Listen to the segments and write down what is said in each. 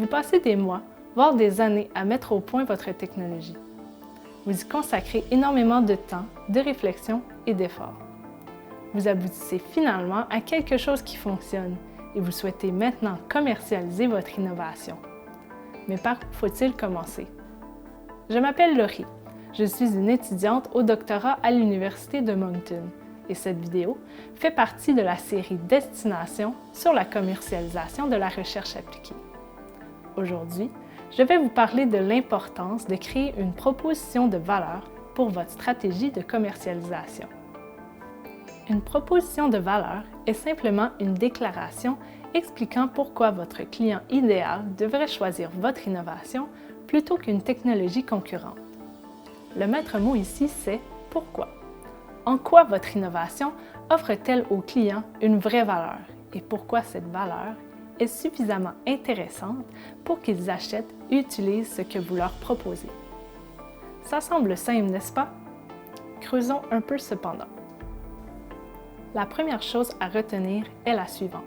Vous passez des mois, voire des années à mettre au point votre technologie. Vous y consacrez énormément de temps, de réflexion et d'efforts. Vous aboutissez finalement à quelque chose qui fonctionne et vous souhaitez maintenant commercialiser votre innovation. Mais par où faut-il commencer? Je m'appelle Laurie. Je suis une étudiante au doctorat à l'Université de Moncton et cette vidéo fait partie de la série Destination sur la commercialisation de la recherche appliquée. Aujourd'hui, je vais vous parler de l'importance de créer une proposition de valeur pour votre stratégie de commercialisation. Une proposition de valeur est simplement une déclaration expliquant pourquoi votre client idéal devrait choisir votre innovation plutôt qu'une technologie concurrente. Le maître mot ici, c'est « pourquoi ». En quoi votre innovation offre-t-elle aux clients une vraie valeur et pourquoi cette valeur est suffisamment intéressante pour qu'ils achètent et utilisent ce que vous leur proposez. Ça semble simple, n'est-ce pas? Creusons un peu cependant. La première chose à retenir est la suivante.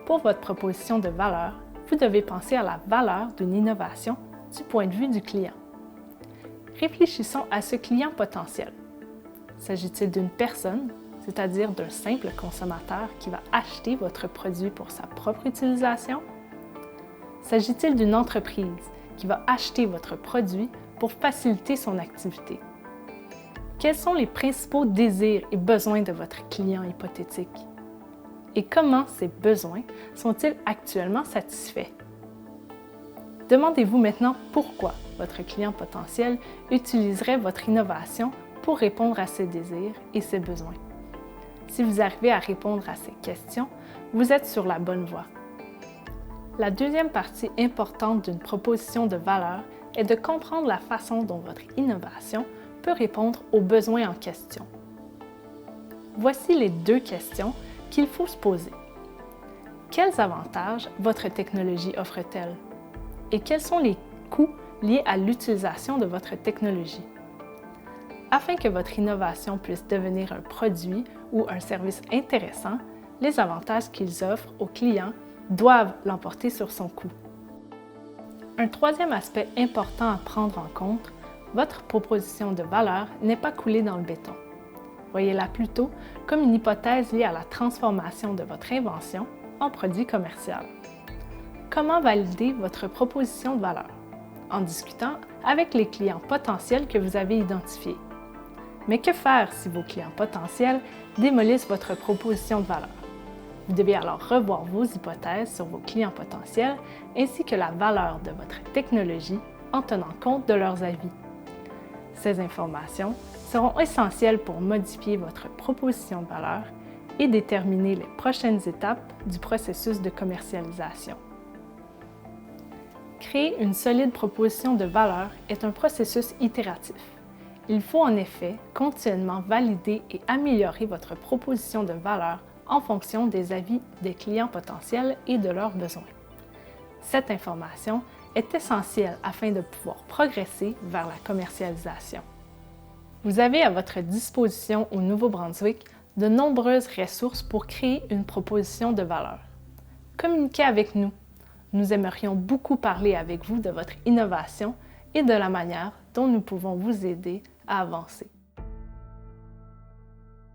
Pour votre proposition de valeur, vous devez penser à la valeur d'une innovation du point de vue du client. Réfléchissons à ce client potentiel. S'agit-il d'une personne, c'est-à-dire d'un simple consommateur qui va acheter votre produit pour sa propre utilisation? S'agit-il d'une entreprise qui va acheter votre produit pour faciliter son activité? Quels sont les principaux désirs et besoins de votre client hypothétique? Et comment ces besoins sont-ils actuellement satisfaits? Demandez-vous maintenant pourquoi votre client potentiel utiliserait votre innovation pour répondre à ses désirs et ses besoins. Si vous arrivez à répondre à ces questions, vous êtes sur la bonne voie. La deuxième partie importante d'une proposition de valeur est de comprendre la façon dont votre innovation peut répondre aux besoins en question. Voici les deux questions qu'il faut se poser. Quels avantages votre technologie offre-t-elle? Et quels sont les coûts liés à l'utilisation de votre technologie? Afin que votre innovation puisse devenir un produit ou un service intéressant, les avantages qu'ils offrent aux clients doivent l'emporter sur son coût. Un troisième aspect important à prendre en compte, votre proposition de valeur n'est pas coulée dans le béton. Voyez-la plutôt comme une hypothèse liée à la transformation de votre invention en produit commercial. Comment valider votre proposition de valeur? En discutant avec les clients potentiels que vous avez identifiés. Mais que faire si vos clients potentiels démolissent votre proposition de valeur? Vous devez alors revoir vos hypothèses sur vos clients potentiels ainsi que la valeur de votre technologie en tenant compte de leurs avis. Ces informations seront essentielles pour modifier votre proposition de valeur et déterminer les prochaines étapes du processus de commercialisation. Créer une solide proposition de valeur est un processus itératif. Il faut en effet continuellement valider et améliorer votre proposition de valeur en fonction des avis des clients potentiels et de leurs besoins. Cette information est essentielle afin de pouvoir progresser vers la commercialisation. Vous avez à votre disposition au Nouveau-Brunswick de nombreuses ressources pour créer une proposition de valeur. Communiquez avec nous. Nous aimerions beaucoup parler avec vous de votre innovation et de la manière dont nous pouvons vous aider à avancer.